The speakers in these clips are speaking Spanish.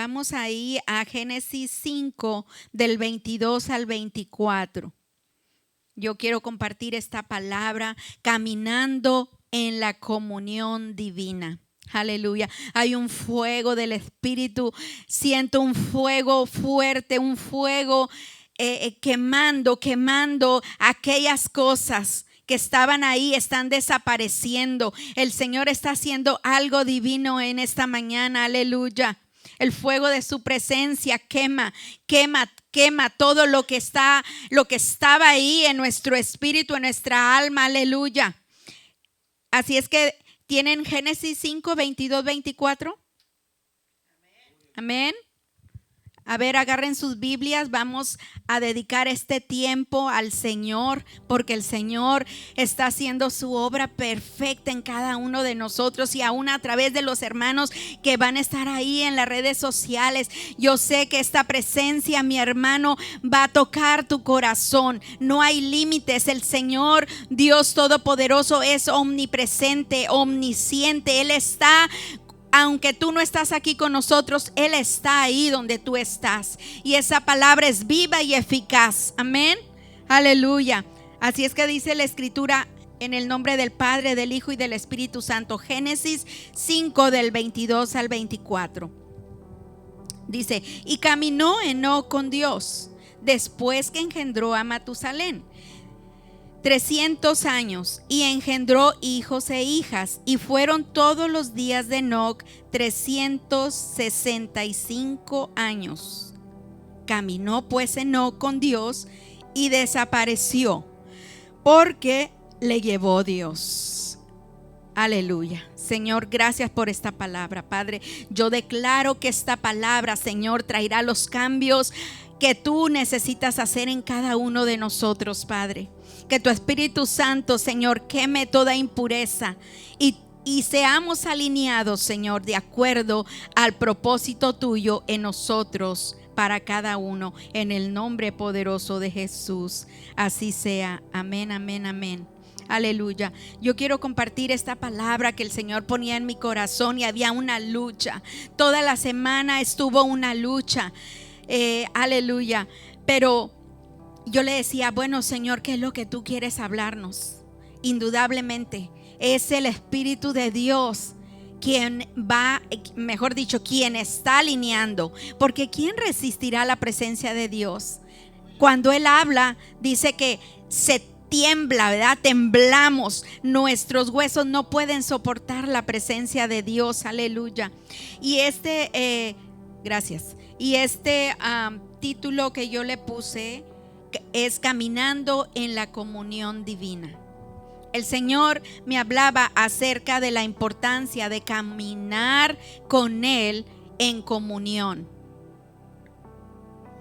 Vamos ahí a Génesis 5 del 22 al 24. Yo quiero compartir esta palabra, caminando en la comunión divina. Aleluya. Hay un fuego del Espíritu. Siento un fuego fuerte, un fuego quemando aquellas cosas que estaban ahí, están desapareciendo. El Señor está haciendo algo divino en esta mañana. Aleluya. El fuego de su presencia quema todo lo que estaba ahí en nuestro espíritu, en nuestra alma. Aleluya. Así es que tienen Génesis 5, 22, 24. Amén. A ver, agarren sus Biblias, vamos a dedicar este tiempo al Señor, porque el Señor está haciendo su obra perfecta en cada uno de nosotros y aún a través de los hermanos que van a estar ahí en las redes sociales. Yo sé que esta presencia, mi hermano, va a tocar tu corazón. No hay límites. El Señor, Dios Todopoderoso, es omnipresente, omnisciente. Él está. Aunque tú no estás aquí con nosotros, Él está ahí donde tú estás. Y esa palabra es viva y eficaz. Amén. Aleluya. Así es que dice la Escritura en el nombre del Padre, del Hijo y del Espíritu Santo. Génesis 5 del 22 al 24. Dice: y caminó Enoc con Dios después que engendró a Matusalén 300 años, y engendró hijos e hijas, y fueron todos los días de Enoc 365 años. Caminó pues Enoc con Dios y desapareció, porque le llevó Dios. Aleluya. Señor, gracias por esta palabra, Padre. Yo declaro que esta palabra, Señor, traerá los cambios que tú necesitas hacer en cada uno de nosotros, Padre. Que tu Espíritu Santo, Señor, queme toda impureza y seamos alineados, Señor, de acuerdo al propósito tuyo en nosotros para cada uno, en el nombre poderoso de Jesús. Así sea. Amén, amén, amén. Aleluya. Yo quiero compartir esta palabra que el Señor ponía en mi corazón, y había una lucha. Toda la semana estuvo una lucha. Aleluya. Pero yo le decía: bueno, Señor, ¿qué es lo que tú quieres hablarnos? Indudablemente es el Espíritu de Dios quien va, mejor dicho, quien está alineando, porque ¿quién resistirá la presencia de Dios? Cuando Él habla, dice que se tiembla, ¿verdad? Temblamos, nuestros huesos no pueden soportar la presencia de Dios. Aleluya. Y gracias. Y título que yo le puse es caminando en la comunión divina. El Señor me hablaba acerca de la importancia de caminar con Él en comunión.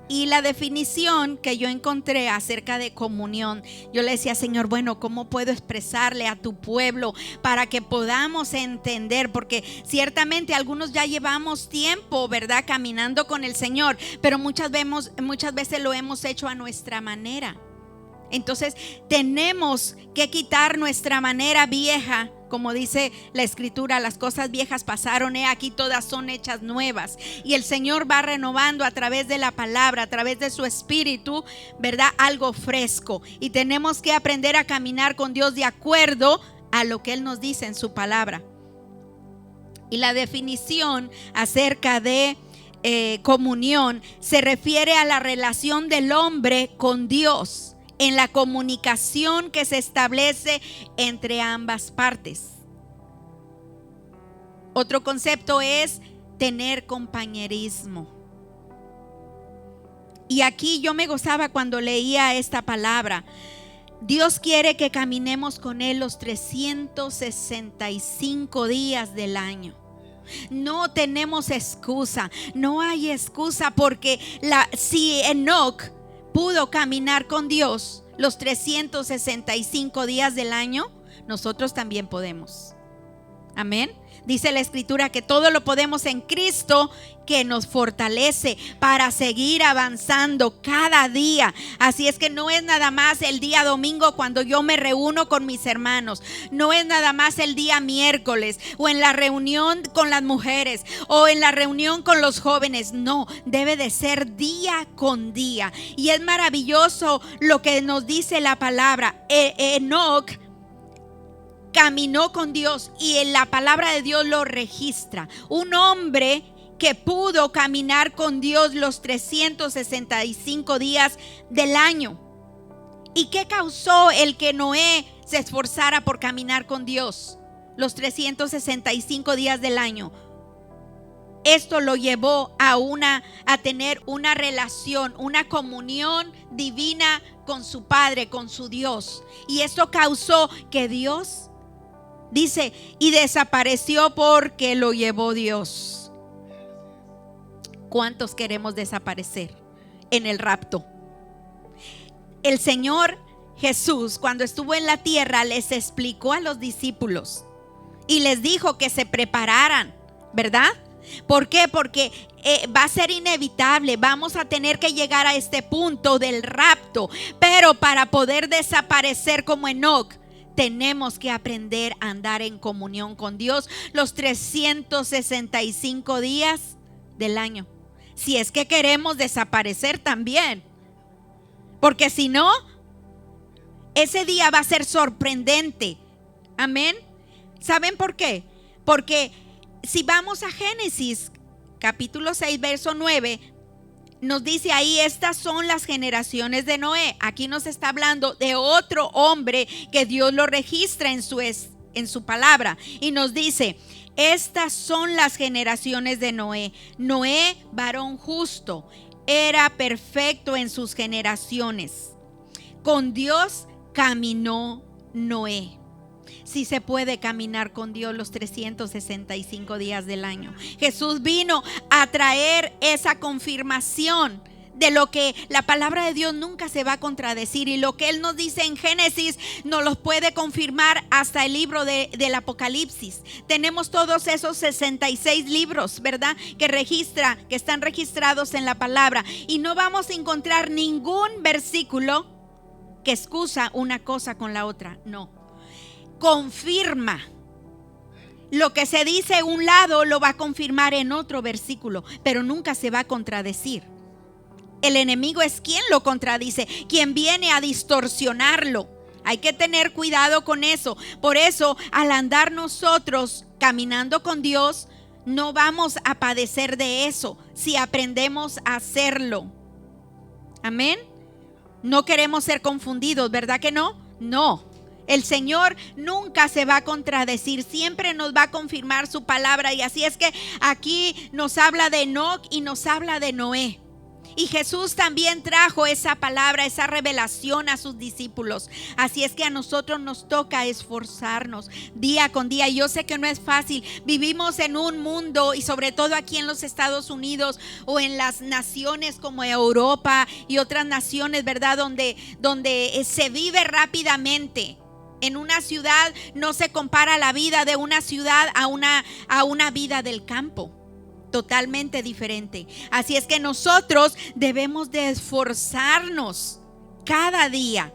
Y la definición que yo encontré acerca de comunión, yo le decía: Señor, bueno, ¿cómo puedo expresarle a tu pueblo para que podamos entender? Porque ciertamente algunos ya llevamos tiempo, ¿verdad?, caminando con el Señor, pero muchas veces lo hemos hecho a nuestra manera. Entonces tenemos que quitar nuestra manera vieja. Como dice la Escritura, las cosas viejas pasaron, he aquí todas son hechas nuevas. Y el Señor va renovando a través de la palabra, a través de su Espíritu, ¿verdad?, algo fresco. Y tenemos que aprender a caminar con Dios de acuerdo a lo que Él nos dice en su palabra. Y la definición acerca de comunión se refiere a la relación del hombre con Dios, en la comunicación que se establece entre ambas partes. Otro concepto es tener compañerismo. Y aquí yo me gozaba cuando leía esta palabra. Dios quiere que caminemos con Él los 365 días del año. No tenemos excusa, no hay excusa, porque si Enoc pudo caminar con Dios los 365 días del año, nosotros también podemos. Amén. Dice la Escritura que todo lo podemos en Cristo que nos fortalece para seguir avanzando cada día. Así es que no es nada más el día domingo cuando yo me reúno con mis hermanos. No es nada más el día miércoles o en la reunión con las mujeres o en la reunión con los jóvenes. No, debe de ser día con día. Y es maravilloso lo que nos dice la palabra. Enoc caminó con Dios y en la palabra de Dios lo registra. Un hombre que pudo caminar con Dios los 365 días del año. ¿Y qué causó el que Noé se esforzara por caminar con Dios los 365 días del año? Esto lo llevó a tener una relación, una comunión divina con su Padre, con su Dios. Y esto causó que Dios, dice, y desapareció porque lo llevó Dios. ¿Cuántos queremos desaparecer en el rapto? El Señor Jesús, cuando estuvo en la tierra, les explicó a los discípulos y les dijo que se prepararan, ¿verdad? ¿Por qué? Porque va a ser inevitable, vamos a tener que llegar a este punto del rapto, pero para poder desaparecer como Enoc, tenemos que aprender a andar en comunión con Dios los 365 días del año. Si es que queremos desaparecer también, porque si no, ese día va a ser sorprendente. Amén. ¿Saben por qué? Porque si vamos a Génesis capítulo 6 verso 9, nos dice ahí: estas son las generaciones de Noé. Aquí nos está hablando de otro hombre que Dios lo registra en su palabra, y nos dice: estas son las generaciones de Noé. Noé, varón justo, era perfecto en sus generaciones. Con Dios caminó Noé. Sí se puede caminar con Dios los 365 días del año. Jesús vino a traer esa confirmación de lo que la palabra de Dios nunca se va a contradecir, y lo que Él nos dice en Génesis nos lo puede confirmar hasta el libro del Apocalipsis. Tenemos todos esos 66 libros, ¿verdad? Que están registrados en la palabra, y no vamos a encontrar ningún versículo que excusa una cosa con la otra. No, confirma. Lo que se dice en un lado lo va a confirmar en otro versículo, pero nunca se va a contradecir. El enemigo es quien lo contradice, quien viene a distorsionarlo. Hay que tener cuidado con eso. Por eso, al andar nosotros caminando con Dios, no vamos a padecer de eso si aprendemos a hacerlo. Amén. No queremos ser confundidos, ¿verdad que no? No. El Señor nunca se va a contradecir, siempre nos va a confirmar su palabra. Y así es que aquí nos habla de Enoc y nos habla de Noé. Y Jesús también trajo esa palabra, esa revelación a sus discípulos. Así es que a nosotros nos toca esforzarnos día con día. Y yo sé que no es fácil. Vivimos en un mundo, y sobre todo aquí en los Estados Unidos o en las naciones como Europa y otras naciones, ¿verdad? Donde se vive rápidamente. En una ciudad no se compara la vida de una ciudad a una vida del campo. Totalmente diferente. Así es que nosotros debemos de esforzarnos cada día.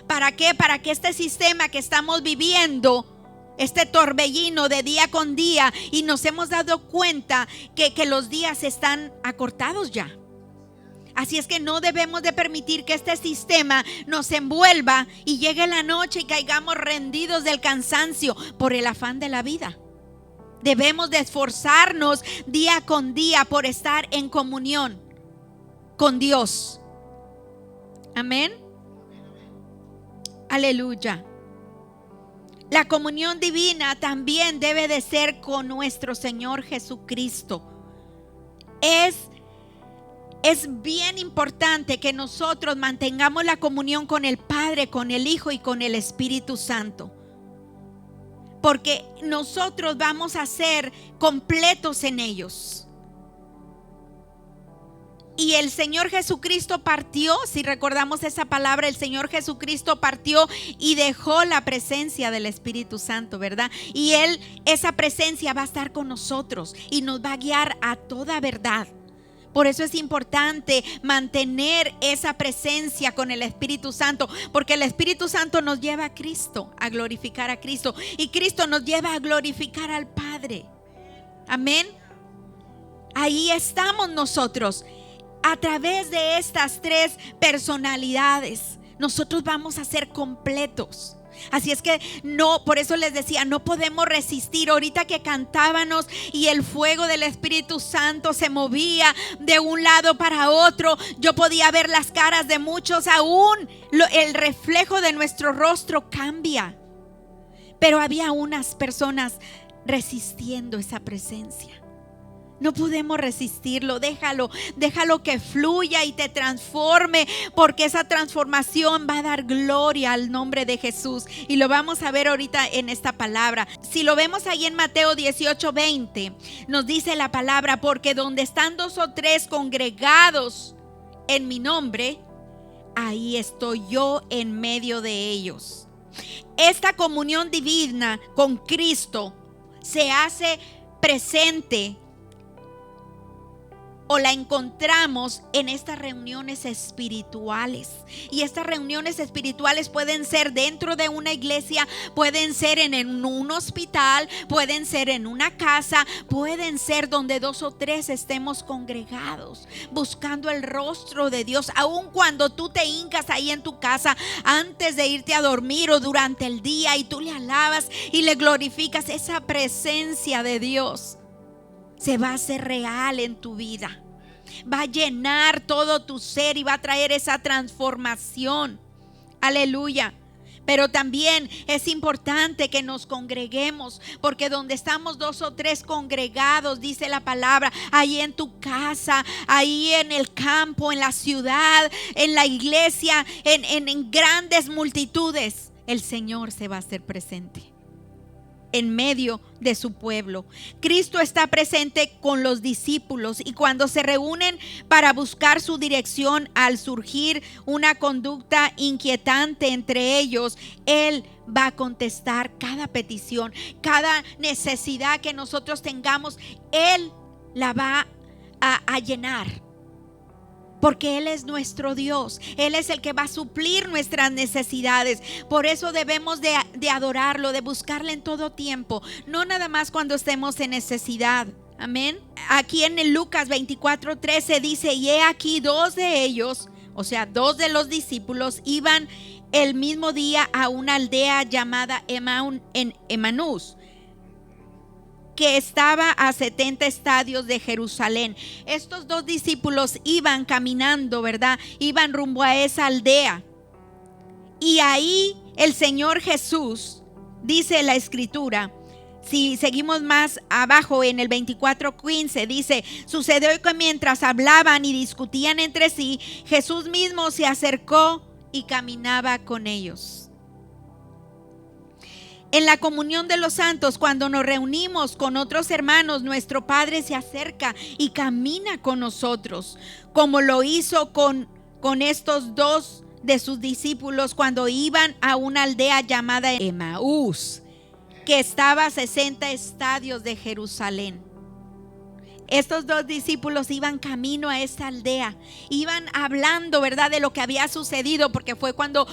¿Para qué? Para que este sistema que estamos viviendo, este torbellino de día con día, y nos hemos dado cuenta que los días están acortados ya. Así es que no debemos de permitir que este sistema nos envuelva y llegue la noche y caigamos rendidos del cansancio por el afán de la vida. Debemos de esforzarnos día con día por estar en comunión con Dios. Amén. Aleluya. La comunión divina también debe de ser con nuestro Señor Jesucristo. Es bien importante que nosotros mantengamos la comunión con el Padre, con el Hijo y con el Espíritu Santo. Porque nosotros vamos a ser completos en ellos. Y el Señor Jesucristo partió, si recordamos esa palabra, el Señor Jesucristo partió y dejó la presencia del Espíritu Santo, ¿verdad? Y esa presencia va a estar con nosotros y nos va a guiar a toda verdad. Por eso es importante mantener esa presencia con el Espíritu Santo, porque el Espíritu Santo nos lleva a Cristo, a glorificar a Cristo, y Cristo nos lleva a glorificar al Padre. Amén. Ahí estamos nosotros. A través de estas tres personalidades, nosotros vamos a ser completos. Así es que por eso les decía, no podemos resistir. Ahorita que cantábamos y el fuego del Espíritu Santo se movía de un lado para otro, yo podía ver las caras de muchos, aún el reflejo de nuestro rostro cambia. Pero había unas personas resistiendo esa presencia. No podemos resistirlo, déjalo que fluya y te transforme, porque esa transformación va a dar gloria al nombre de Jesús. Y lo vamos a ver ahorita en esta palabra. Si lo vemos ahí en Mateo 18:20, nos dice la palabra: porque donde están 2 o 3 congregados en mi nombre, ahí estoy yo en medio de ellos. Esta comunión divina con Cristo se hace presente, o la encontramos en estas reuniones espirituales. Y estas reuniones espirituales pueden ser dentro de una iglesia, pueden ser en un hospital, pueden ser en una casa, pueden ser donde 2 o 3 estemos congregados, buscando el rostro de Dios. Aun cuando tú te hincas ahí en tu casa, antes de irte a dormir o durante el día, y tú le alabas y le glorificas, esa presencia de Dios se va a hacer real en tu vida. Va a llenar todo tu ser y va a traer esa transformación. Aleluya. Pero también es importante que nos congreguemos, porque donde estamos 2 o 3 congregados, dice la palabra, ahí en tu casa, ahí en el campo, en la ciudad, en la iglesia, en grandes multitudes, el Señor se va a hacer presente en medio de su pueblo. Cristo está presente con los discípulos, y cuando se reúnen para buscar su dirección al surgir una conducta inquietante entre ellos, Él va a contestar cada petición, cada necesidad que nosotros tengamos. Él la va a llenar, porque Él es nuestro Dios. Él es el que va a suplir nuestras necesidades. Por eso debemos de adorarlo, de buscarle en todo tiempo, no nada más cuando estemos en necesidad. Amén. Aquí en el Lucas 24:13 dice: y he aquí 2 de ellos, o sea 2 de los discípulos, iban el mismo día a una aldea llamada Emaús, que estaba a 70 estadios de Jerusalén. Estos 2 discípulos iban caminando, ¿verdad? Iban rumbo a esa aldea. Y ahí el Señor Jesús, dice la Escritura, si seguimos más abajo en el 24:15, dice: sucedió que mientras hablaban y discutían entre sí, Jesús mismo se acercó y caminaba con ellos. En la comunión de los santos, cuando nos reunimos con otros hermanos, nuestro Padre se acerca y camina con nosotros, como lo hizo con estos 2 de sus discípulos cuando iban a una aldea llamada Emaús, que estaba a 60 estadios de Jerusalén. Estos 2 discípulos iban camino a esta aldea, iban hablando, ¿verdad?, de lo que había sucedido, porque fue cuando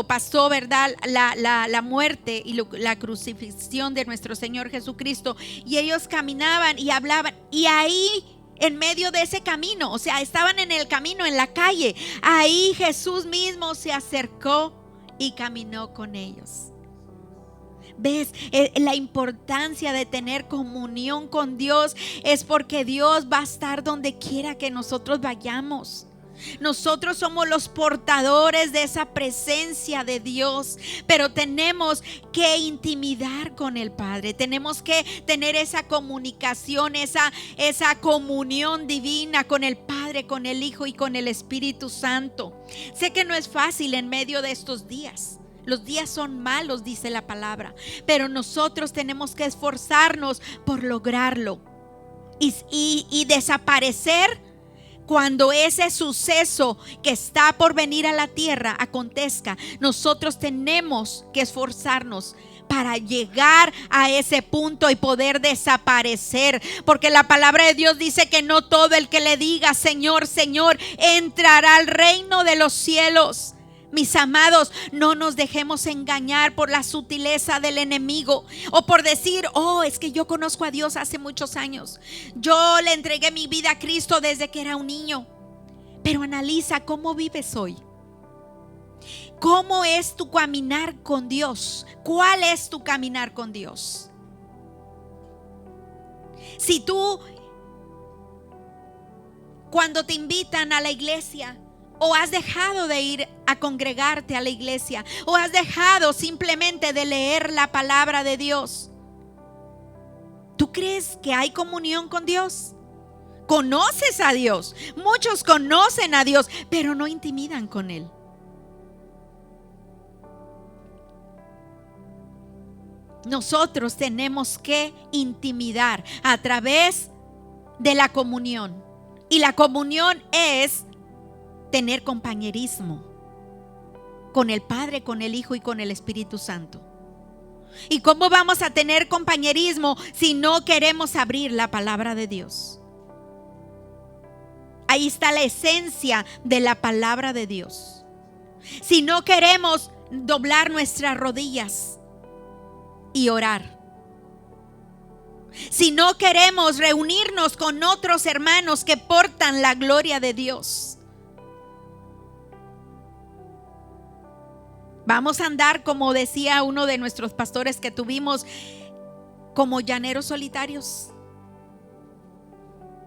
pasó, ¿verdad?, la muerte y la crucifixión de nuestro Señor Jesucristo. Y ellos caminaban y hablaban, y ahí en medio de ese camino, o sea, estaban en el camino, en la calle, ahí Jesús mismo se acercó y caminó con ellos. ¿Ves? La importancia de tener comunión con Dios es porque Dios va a estar donde quiera que nosotros vayamos. Nosotros somos los portadores de esa presencia de Dios, pero tenemos que intimidar con el Padre. Tenemos que tener esa comunicación, esa comunión divina con el Padre, con el Hijo y con el Espíritu Santo. Sé que no es fácil en medio de estos días. Los días son malos, dice la palabra, pero nosotros tenemos que esforzarnos por lograrlo y desaparecer cuando ese suceso que está por venir a la tierra acontezca, nosotros tenemos que esforzarnos para llegar a ese punto y poder desaparecer, porque la palabra de Dios dice que no todo el que le diga Señor, Señor, entrará al reino de los cielos. Mis amados, no nos dejemos engañar por la sutileza del enemigo o por decir, oh, es que yo conozco a Dios hace muchos años. Yo le entregué mi vida a Cristo desde que era un niño. Pero analiza cómo vives hoy. ¿Cómo es tu caminar con Dios? ¿Cuál es tu caminar con Dios? Si tú, cuando te invitan a la iglesia, o has dejado de ir a congregarte a la iglesia, o has dejado simplemente de leer la palabra de Dios, ¿tú crees que hay comunión con Dios? ¿Conoces a Dios? Muchos conocen a Dios, pero no intimidan con Él. Nosotros tenemos que intimidar a través de la comunión. Y la comunión es tener compañerismo con el Padre, con el Hijo y con el Espíritu Santo. ¿Y cómo vamos a tener compañerismo si no queremos abrir la palabra de Dios? Ahí está la esencia de la palabra de Dios. Si no queremos doblar nuestras rodillas y orar, si no queremos reunirnos con otros hermanos que portan la gloria de Dios, vamos a andar, como decía uno de nuestros pastores que tuvimos, como llaneros solitarios.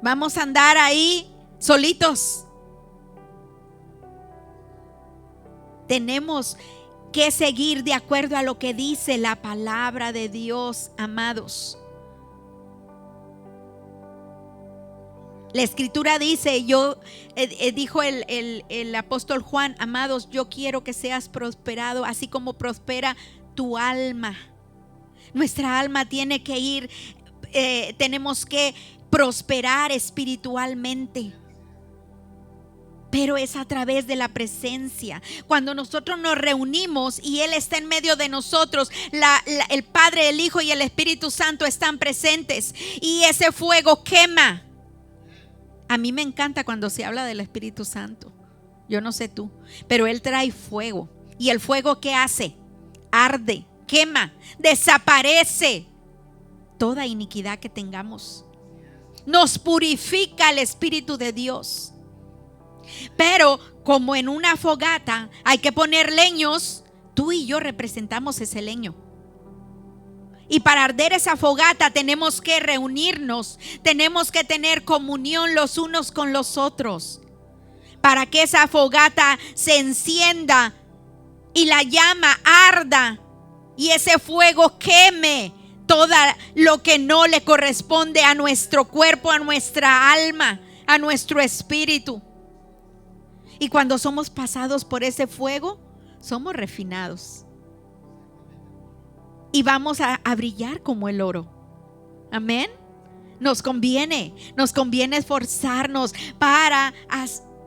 Vamos a andar ahí solitos. Tenemos que seguir de acuerdo a lo que dice la palabra de Dios, amados. La escritura dice, dijo el apóstol Juan, amados, yo quiero que seas prosperado, así como prospera tu alma. Nuestra alma tiene que ir, tenemos que prosperar espiritualmente. Pero es a través de la presencia. Cuando nosotros nos reunimos y Él está en medio de nosotros, el Padre, el Hijo y el Espíritu Santo están presentes. Y ese fuego quema. A mí me encanta cuando se habla del Espíritu Santo. Yo no sé tú, pero Él trae fuego. ¿Y el fuego qué hace? Arde, quema, desaparece toda iniquidad que tengamos. Nos purifica el Espíritu de Dios. Pero como en una fogata hay que poner leños, tú y yo representamos ese leño. Y para arder esa fogata tenemos que reunirnos, tenemos que tener comunión los unos con los otros, para que esa fogata se encienda y la llama arda y ese fuego queme todo lo que no le corresponde a nuestro cuerpo, a nuestra alma, a nuestro espíritu. Y cuando somos pasados por ese fuego, somos refinados. Y vamos a brillar como el oro. Amén. Nos conviene esforzarnos para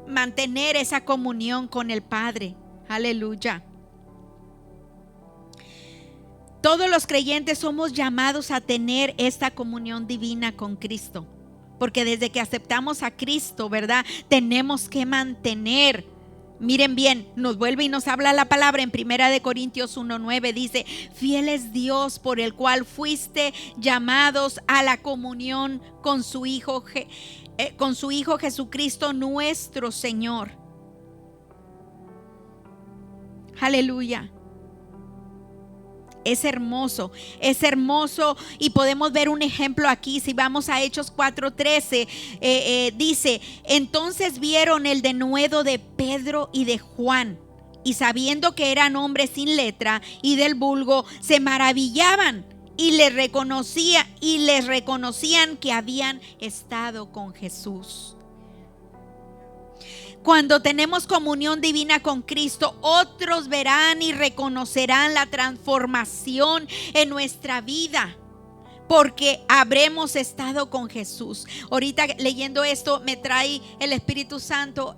mantener esa comunión con el Padre. Aleluya. Todos los creyentes somos llamados a tener esta comunión divina con Cristo. Porque desde que aceptamos a Cristo, ¿verdad? Tenemos que mantener. Miren bien, nos vuelve y nos habla la palabra en 1 Corintios 1:9. Dice, fiel es Dios por el cual fuiste llamados a la comunión con su Hijo Jesucristo nuestro Señor. Aleluya. Es hermoso y podemos ver un ejemplo aquí. Si vamos a Hechos 4:13, dice, entonces vieron el denuedo de Pedro y de Juan, y sabiendo que eran hombres sin letra y del vulgo, se maravillaban y les reconocían que habían estado con Jesús. Cuando tenemos comunión divina con Cristo, otros verán y reconocerán la transformación en nuestra vida. porque habremos estado con Jesús. Ahorita leyendo esto me trae el Espíritu Santo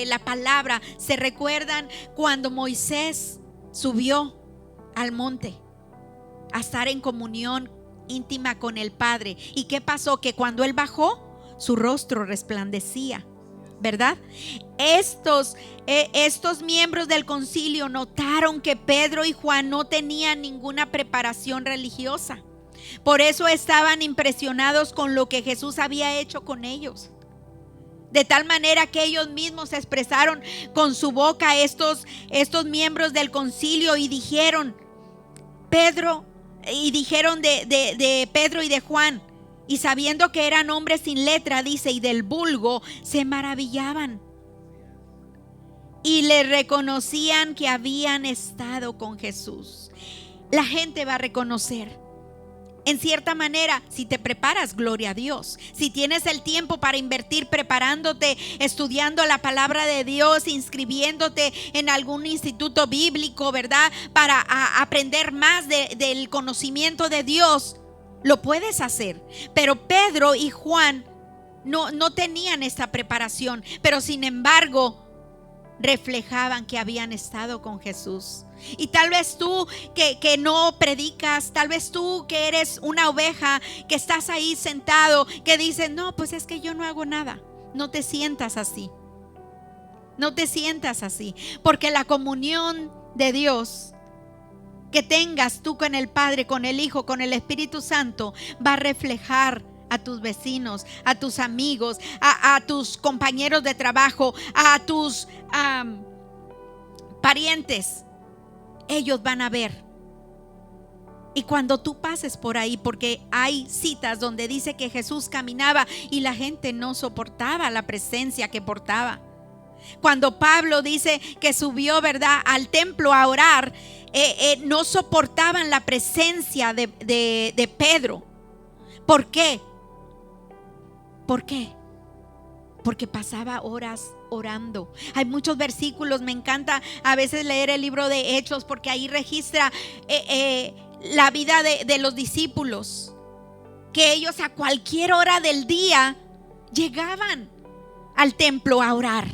la palabra. ¿Se recuerdan cuando Moisés subió al monte a estar en comunión íntima con el Padre? ¿Y qué pasó? Que cuando él bajó, su rostro resplandecía, ¿verdad? Estos miembros del concilio notaron que Pedro y Juan no tenían ninguna preparación religiosa. Por eso estaban impresionados con lo que Jesús había hecho con ellos. De tal manera que ellos mismos expresaron con su boca estos miembros del concilio y dijeron de Pedro y de Juan, y sabiendo que eran hombres sin letra, dice, y del vulgo, se maravillaban y le reconocían que habían estado con Jesús. La gente va a reconocer. En cierta manera, si te preparas, gloria a Dios. Si tienes el tiempo para invertir preparándote, estudiando la palabra de Dios, inscribiéndote en algún instituto bíblico, ¿verdad? Para aprender más del conocimiento de Dios, lo puedes hacer. Pero Pedro y Juan no tenían esta preparación, pero sin embargo reflejaban que habían estado con Jesús. Y tal vez tú que no predicas, tal vez tú que eres una oveja, que estás ahí sentado, que dices, no, pues es que yo no hago nada. No te sientas así. No te sientas así, porque la comunión de Dios que tengas tú con el Padre, con el Hijo, con el Espíritu Santo, va a reflejar a tus vecinos, a tus amigos, a tus compañeros de trabajo, a tus parientes. Ellos van a ver. Y cuando tú pases por ahí, porque hay citas donde dice que Jesús caminaba y la gente no soportaba la presencia que portaba. Cuando Pablo dice que subió, ¿verdad?, al templo a orar, no soportaban la presencia de Pedro. ¿Por qué? ¿Por qué? Porque pasaba horas orando. Hay muchos versículos, me encanta a veces leer el libro de Hechos, porque ahí registra la vida de los discípulos, que ellos a cualquier hora del día llegaban al templo a orar.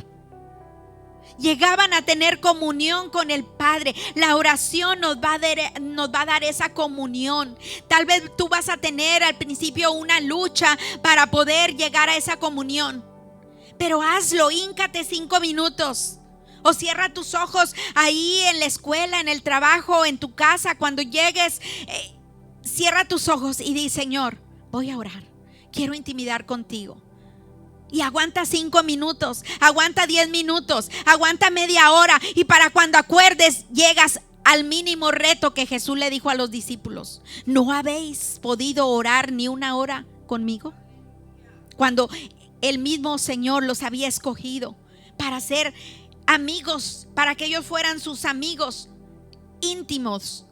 Llegaban a tener comunión con el Padre. La oración nos va a dar esa comunión. Tal vez tú vas a tener al principio una lucha para poder llegar a esa comunión, pero hazlo, híncate 5 minutos. O cierra tus ojos ahí en la escuela, en el trabajo, en tu casa. Cuando llegues, cierra tus ojos y di: Señor, voy a orar. Quiero intimidar contigo. Y aguanta 5 minutos, aguanta 10 minutos, aguanta media hora. Y para cuando acuerdes, llegas al mínimo reto que Jesús le dijo a los discípulos: ¿no habéis podido orar ni una hora conmigo? Cuando el mismo Señor los había escogido para ser amigos, para que ellos fueran sus amigos íntimos.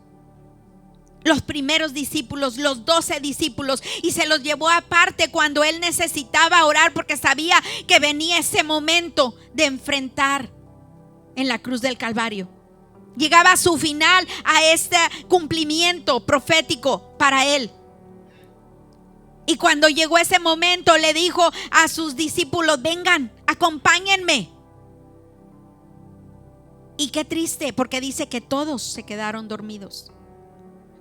Los primeros discípulos, los 12 discípulos, y se los llevó aparte cuando él necesitaba orar, porque sabía que venía ese momento de enfrentar en la cruz del Calvario. Llegaba a su final, a este cumplimiento profético para él. Y cuando llegó ese momento, le dijo a sus discípulos: vengan, acompáñenme. Y qué triste, porque dice que todos se quedaron dormidos.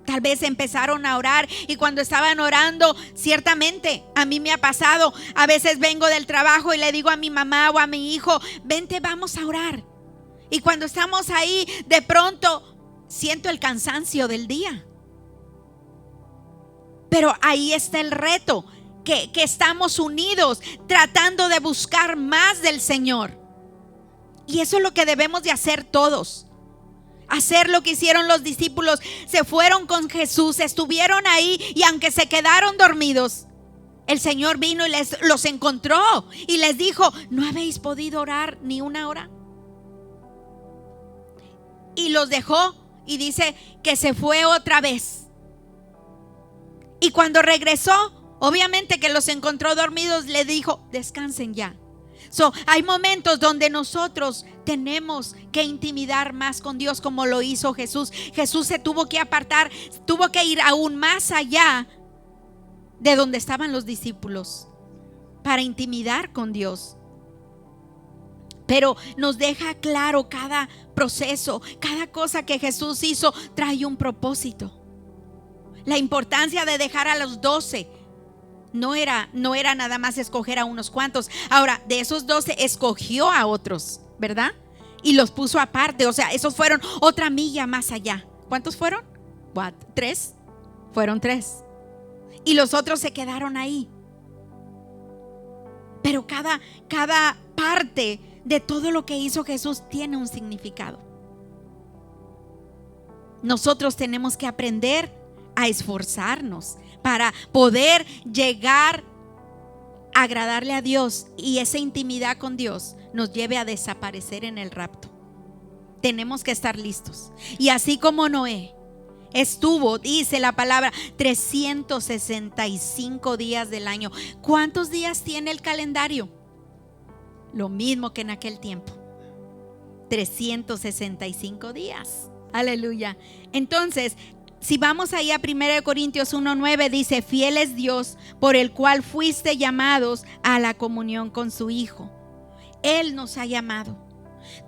Tal vez empezaron a orar, y cuando estaban orando, ciertamente a mí me ha pasado. A veces vengo del trabajo y le digo a mi mamá o a mi hijo: vente, vamos a orar. Y cuando estamos ahí, de pronto siento el cansancio del día. Pero ahí está el reto, que estamos unidos tratando de buscar más del Señor. Y eso es lo que debemos de hacer todos. Hacer lo que hicieron los discípulos. Se fueron con Jesús, estuvieron ahí, y aunque se quedaron dormidos, el Señor vino y los encontró y les dijo: ¿no habéis podido orar ni una hora? Y los dejó, y dice que se fue otra vez. Y cuando regresó, obviamente que los encontró dormidos, le dijo: descansen ya. Hay momentos donde nosotros tenemos que intimidar más con Dios, como lo hizo Jesús. Jesús se tuvo que apartar, tuvo que ir aún más allá de donde estaban los discípulos para intimidar con Dios. Pero nos deja claro cada proceso, cada cosa que Jesús hizo trae un propósito. La importancia de dejar a los 12 no era nada más escoger a unos cuantos. Ahora, de esos 12 escogió a otros, ¿verdad? Y los puso aparte. O sea, esos fueron otra milla más allá. ¿Cuántos fueron? ¿3? Fueron 3. Y los otros se quedaron ahí. Pero cada parte de todo lo que hizo Jesús tiene un significado. Nosotros tenemos que aprender a esforzarnos para poder llegar a agradarle a Dios, y esa intimidad con Dios nos lleve a desaparecer en el rapto. Tenemos que estar listos. Y así como Noé estuvo, dice la palabra, 365 días del año. ¿Cuántos días tiene el calendario? Lo mismo que en aquel tiempo. 365 días. Aleluya. Entonces, si vamos ahí a 1 Corintios 1:9, dice: fiel es Dios, por el cual fuiste llamados a la comunión con su Hijo. Él nos ha llamado.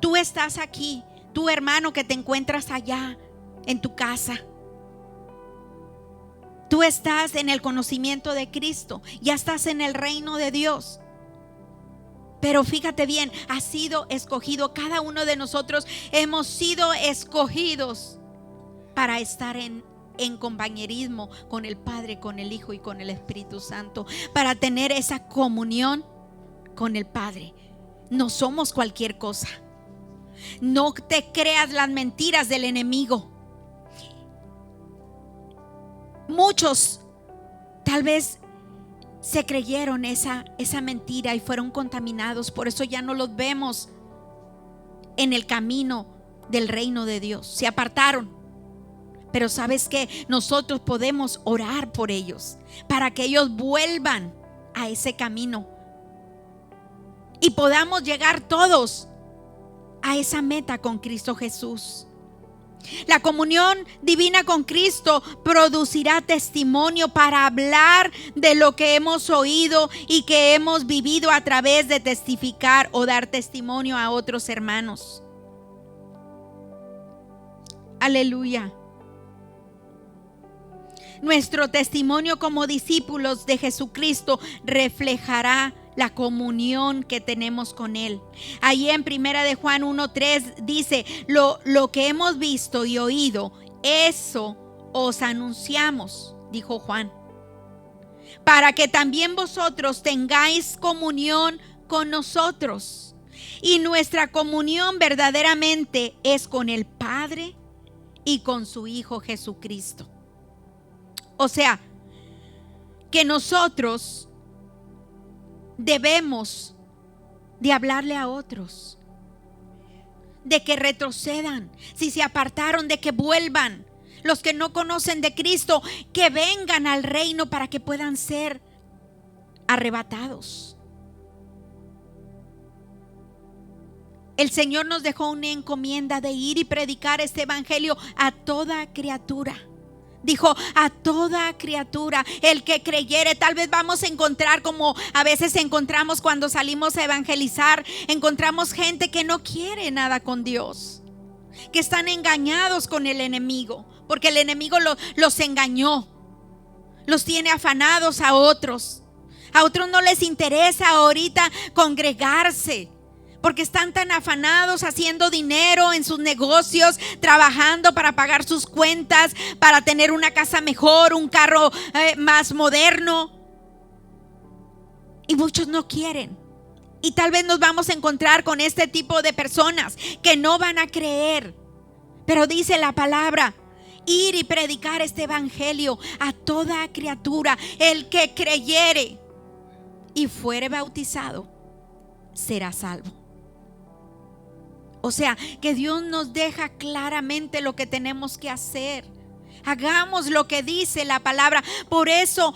Tú estás aquí, tu hermano que te encuentras allá en tu casa. Tú estás en el conocimiento de Cristo, ya estás en el reino de Dios. Pero fíjate bien, ha sido escogido. Cada uno de nosotros hemos sido escogidos para estar en compañerismo con el Padre, con el Hijo y con el Espíritu Santo, para tener esa comunión con el Padre. No somos cualquier cosa. No te creas las mentiras del enemigo. Muchos tal vez se creyeron esa mentira y fueron contaminados. Por eso ya no los vemos en el camino del reino de Dios. Se apartaron. Pero ¿sabes qué? Nosotros podemos orar por ellos para que ellos vuelvan a ese camino y podamos llegar todos a esa meta con Cristo Jesús. La comunión divina con Cristo producirá testimonio para hablar de lo que hemos oído y que hemos vivido a través de testificar o dar testimonio a otros hermanos. Aleluya. Nuestro testimonio como discípulos de Jesucristo reflejará la comunión que tenemos con Él. Ahí en 1 de Juan 1:3 dice: lo que hemos visto y oído, eso os anunciamos, dijo Juan, para que también vosotros tengáis comunión con nosotros. Y nuestra comunión verdaderamente es con el Padre y con su Hijo Jesucristo. O sea, que nosotros debemos de hablarle a otros, de que retrocedan, si se apartaron, de que vuelvan. Los que no conocen de Cristo, que vengan al reino para que puedan ser arrebatados. El Señor nos dejó una encomienda de ir y predicar este evangelio a toda criatura. Dijo: a toda criatura, el que creyere. Tal vez vamos a encontrar, como a veces encontramos cuando salimos a evangelizar, encontramos gente que no quiere nada con Dios, que están engañados con el enemigo, porque el enemigo los engañó, los tiene afanados a otros. A otros no les interesa ahorita congregarse, porque están tan afanados haciendo dinero en sus negocios, trabajando para pagar sus cuentas, para tener una casa mejor, un carro más moderno. Y muchos no quieren. Y tal vez nos vamos a encontrar con este tipo de personas que no van a creer. Pero dice la palabra: ir y predicar este evangelio a toda criatura. El que creyere y fuere bautizado será salvo. O sea, que Dios nos deja claramente lo que tenemos que hacer. Hagamos lo que dice la palabra. Por eso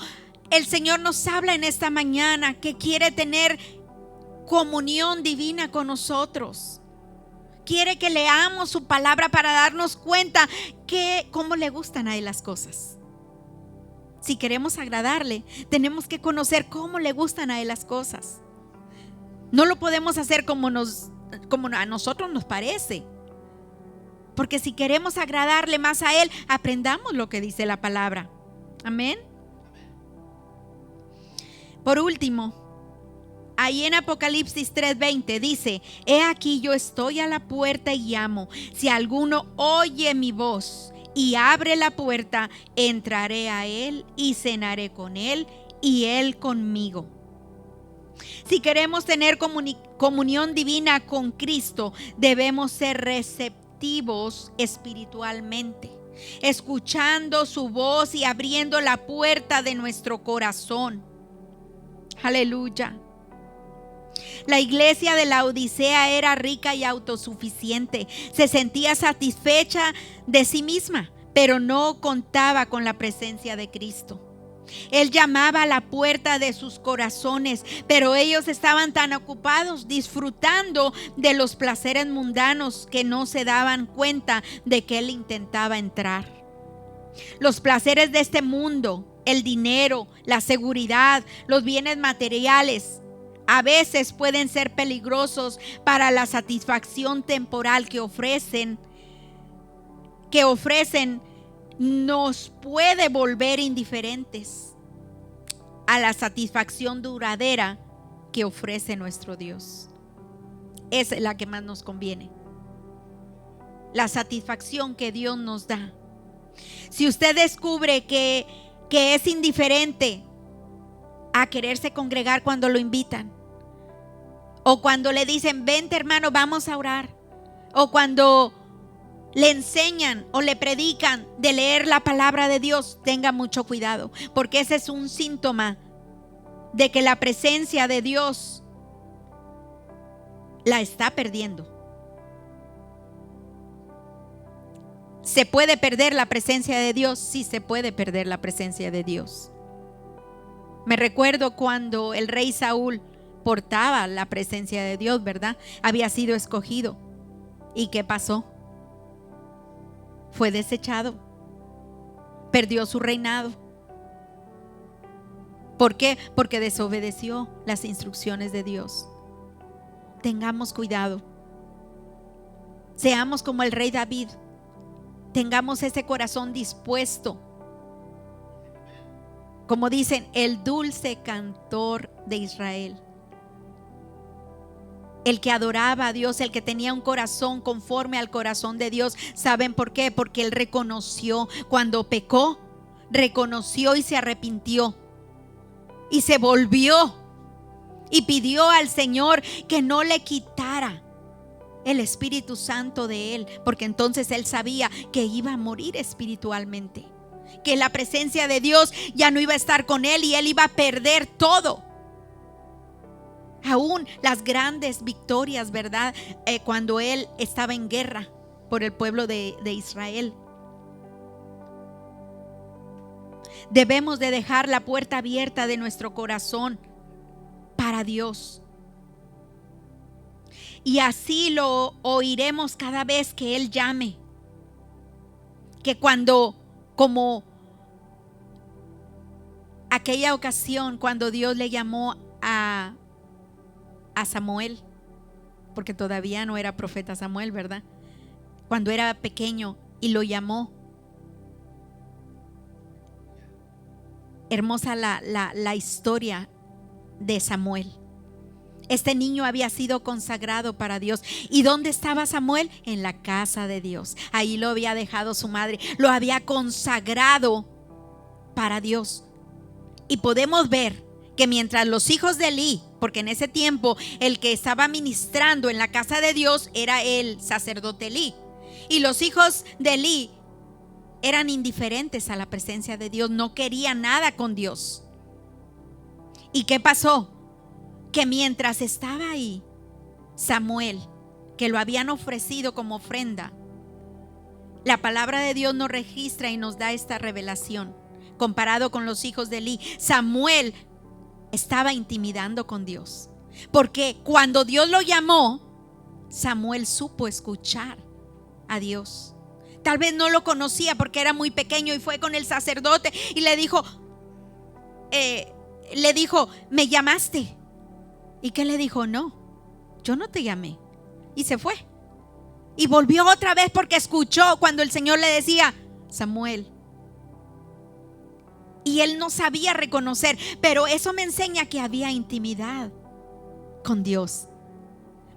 el Señor nos habla en esta mañana que quiere tener comunión divina con nosotros. Quiere que leamos su palabra para darnos cuenta que cómo le gustan a Él las cosas. Si queremos agradarle, tenemos que conocer cómo le gustan a Él las cosas. No lo podemos hacer como a nosotros nos parece. Porque si queremos agradarle más a Él, aprendamos lo que dice la palabra. Amén. Por último, ahí en Apocalipsis 3:20 dice: he aquí yo estoy a la puerta y llamo. Si alguno oye mi voz y abre la puerta, entraré a él y cenaré con él y él conmigo. Si queremos tener comunión divina con Cristo, debemos ser receptivos espiritualmente, escuchando su voz y abriendo la puerta de nuestro corazón. Aleluya. La iglesia de la Odisea era rica y autosuficiente. Se sentía satisfecha de sí misma, pero no contaba con la presencia de Cristo. Él llamaba a la puerta de sus corazones, pero ellos estaban tan ocupados disfrutando de los placeres mundanos que no se daban cuenta de que Él intentaba entrar. Los placeres de este mundo, el dinero, la seguridad, los bienes materiales, a veces pueden ser peligrosos para la satisfacción temporal que ofrecen. Nos puede volver indiferentes a la satisfacción duradera que ofrece nuestro Dios. Esa es la que más nos conviene. La satisfacción que Dios nos da. Si usted descubre que es indiferente a quererse congregar cuando lo invitan, o cuando le dicen: vente hermano, vamos a orar, o cuando le enseñan o le predican de leer la palabra de Dios, tenga mucho cuidado, porque ese es un síntoma de que la presencia de Dios la está perdiendo. ¿Se puede perder la presencia de Dios? Sí, se puede perder la presencia de Dios. Me recuerdo cuando el rey Saúl portaba la presencia de Dios, ¿verdad? Había sido escogido. ¿Y qué pasó? Fue desechado. Perdió su reinado. ¿Por qué? Porque desobedeció las instrucciones de Dios. Tengamos cuidado. Seamos como el rey David. Tengamos ese corazón dispuesto. Como dicen, el dulce cantor de Israel. El que adoraba a Dios, el que tenía un corazón conforme al corazón de Dios. ¿Saben por qué? Porque él reconoció cuando pecó, reconoció y se arrepintió. Y se volvió y pidió al Señor que no le quitara el Espíritu Santo de él, porque entonces él sabía que iba a morir espiritualmente, que la presencia de Dios ya no iba a estar con él y él iba a perder todo. Aún las grandes victorias, ¿verdad? Cuando él estaba en guerra por el pueblo de Israel. Debemos de dejar la puerta abierta de nuestro corazón para Dios. Y así lo oiremos cada vez que Él llame. Que cuando, como aquella ocasión cuando Dios le llamó a Samuel, porque todavía no era profeta Samuel, ¿verdad? Cuando era pequeño y lo llamó. Hermosa la historia de Samuel. Este niño había sido consagrado para Dios. ¿Y dónde estaba Samuel? En la casa de Dios. Ahí lo había dejado su madre. Lo había consagrado para Dios. Y podemos ver que mientras los hijos de Elí, porque en ese tiempo el que estaba ministrando en la casa de Dios era el sacerdote Elí, y los hijos de Elí eran indiferentes a la presencia de Dios, no querían nada con Dios. ¿Y qué pasó? Que mientras estaba ahí Samuel, que lo habían ofrecido como ofrenda, la palabra de Dios nos registra y nos da esta revelación. Comparado con los hijos de Elí, Samuel estaba intimidando con Dios, porque cuando Dios lo llamó, Samuel supo escuchar a Dios. Tal vez no lo conocía porque era muy pequeño y fue con el sacerdote y le dijo: le dijo, ¿me llamaste? ¿Y qué le dijo? No, yo no te llamé. Y se fue. Y volvió otra vez porque escuchó cuando el Señor le decía, Samuel. Y él no sabía reconocer, pero eso me enseña que había intimidad con Dios.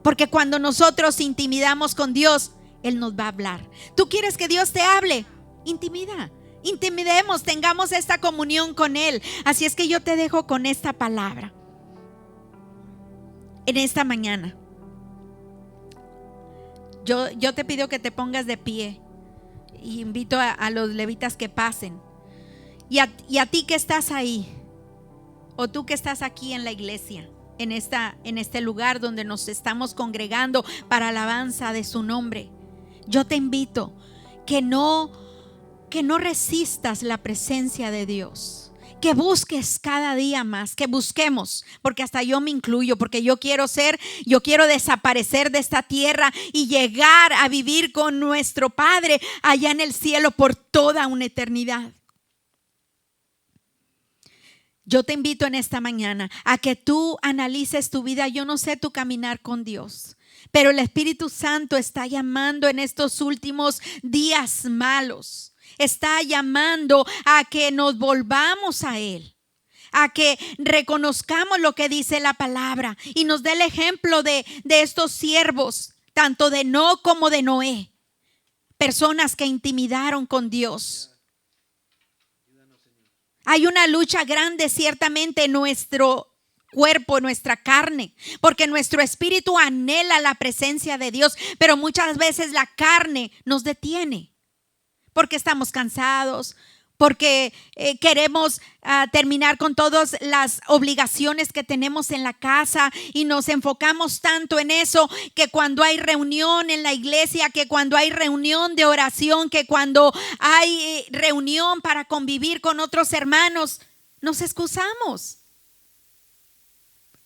Porque cuando nosotros intimidamos con Dios, Él nos va a hablar. ¿Tú quieres que Dios te hable? Intimidemos, tengamos esta comunión con Él. Así es que yo te dejo con esta palabra en esta mañana. Yo te pido que te pongas de pie y invito a los levitas que pasen. Y a ti que estás ahí, o tú que estás aquí en la iglesia, en este lugar donde nos estamos congregando para alabanza de su nombre, yo te invito que no resistas la presencia de Dios, que busques cada día más, que busquemos, porque hasta yo me incluyo, porque yo quiero desaparecer de esta tierra y llegar a vivir con nuestro Padre allá en el cielo por toda una eternidad. Yo te invito en esta mañana a que tú analices tu vida. Yo no sé tu caminar con Dios, pero el Espíritu Santo está llamando en estos últimos días malos. Está llamando a que nos volvamos a Él, a que reconozcamos lo que dice la palabra y nos dé el ejemplo de estos siervos, tanto de Enoc como de Noé, personas que intimidaron con Dios. Hay una lucha grande ciertamente en nuestro cuerpo, en nuestra carne, porque nuestro espíritu anhela la presencia de Dios, pero muchas veces la carne nos detiene, porque estamos cansados, porque queremos terminar con todas las obligaciones que tenemos en la casa y nos enfocamos tanto en eso que cuando hay reunión en la iglesia, que cuando hay reunión de oración, que cuando hay reunión para convivir con otros hermanos, nos excusamos.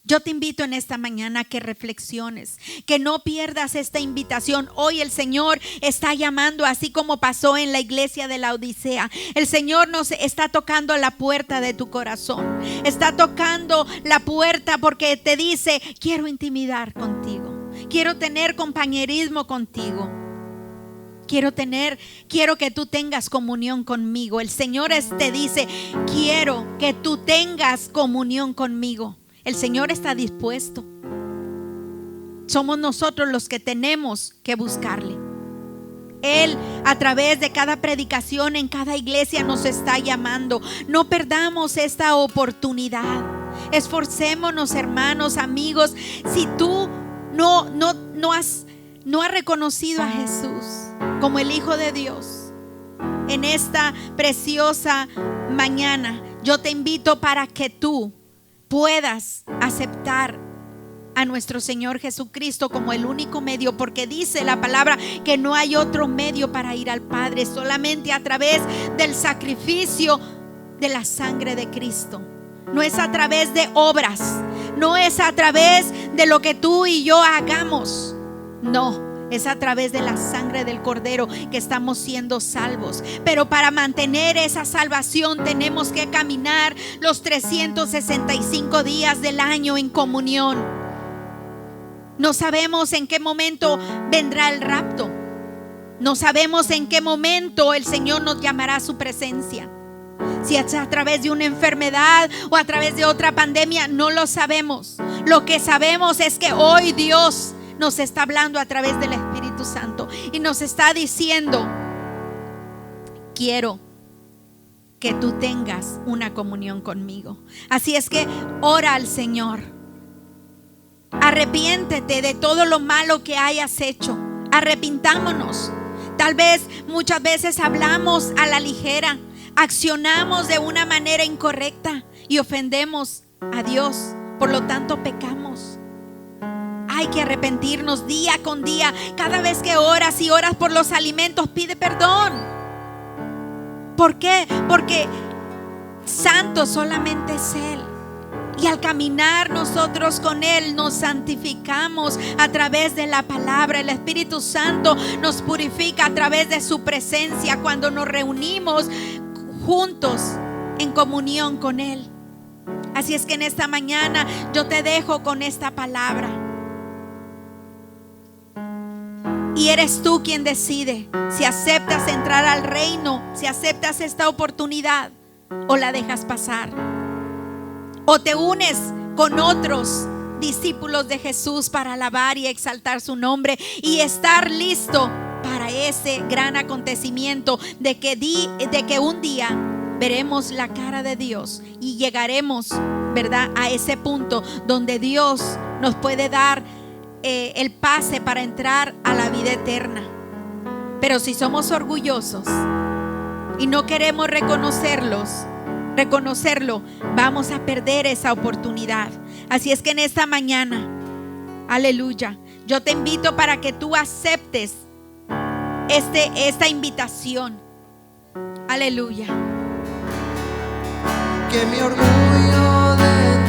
Yo te invito en esta mañana a que reflexiones, que no pierdas esta invitación. Hoy el Señor está llamando, así como pasó en la iglesia de la Odisea. El Señor nos está tocando la puerta de tu corazón. Está tocando la puerta porque te dice, quiero intimidar contigo. Quiero tener compañerismo contigo. Quiero que tú tengas comunión conmigo. El Señor te dice, quiero que tú tengas comunión conmigo. El Señor está dispuesto. Somos nosotros los que tenemos que buscarle. Él, a través de cada predicación en cada iglesia, nos está llamando. No perdamos esta oportunidad. Esforcémonos, hermanos, amigos. Si tú no has reconocido a Jesús como el Hijo de Dios, en esta preciosa mañana, yo te invito para que tú puedas aceptar a nuestro Señor Jesucristo como el único medio, porque dice la palabra que no hay otro medio para ir al Padre, solamente a través del sacrificio de la sangre de Cristo. No es a través de obras, no es a través de lo que tú y yo hagamos, no. Es a través de la sangre del Cordero que estamos siendo salvos. Pero para mantener esa salvación tenemos que caminar los 365 días del año en comunión. No sabemos en qué momento vendrá el rapto. No sabemos en qué momento el Señor nos llamará a su presencia. Si es a través de una enfermedad o a través de otra pandemia, no lo sabemos. Lo que sabemos es que hoy Dios nos está hablando a través del Espíritu Santo y nos está diciendo, quiero que tú tengas una comunión conmigo. Así es que ora al Señor. Arrepiéntete de todo lo malo que hayas hecho. Arrepintámonos. Tal vez muchas veces hablamos a la ligera, accionamos de una manera incorrecta y ofendemos a Dios. Por lo tanto, pecamos. Hay que arrepentirnos día con día. Cada vez que oras y oras por los alimentos, pide perdón. ¿Por qué? Porque santo solamente es Él. Y al caminar nosotros con Él nos santificamos a través de la palabra. El Espíritu Santo nos purifica a través de su presencia cuando nos reunimos juntos en comunión con Él. Así es que en esta mañana yo te dejo con esta palabra. Y eres tú quien decide si aceptas entrar al reino, si aceptas esta oportunidad o la dejas pasar. O te unes con otros discípulos de Jesús para alabar y exaltar su nombre y estar listo para ese gran acontecimiento de que un día veremos la cara de Dios y llegaremos, ¿verdad?, a ese punto donde Dios nos puede dar el pase para entrar a la vida eterna. Pero si somos orgullosos y no queremos reconocerlo, vamos a perder esa oportunidad. Así es que en esta mañana, aleluya, yo te invito para que tú aceptes esta invitación. Aleluya. Que mi orgullo de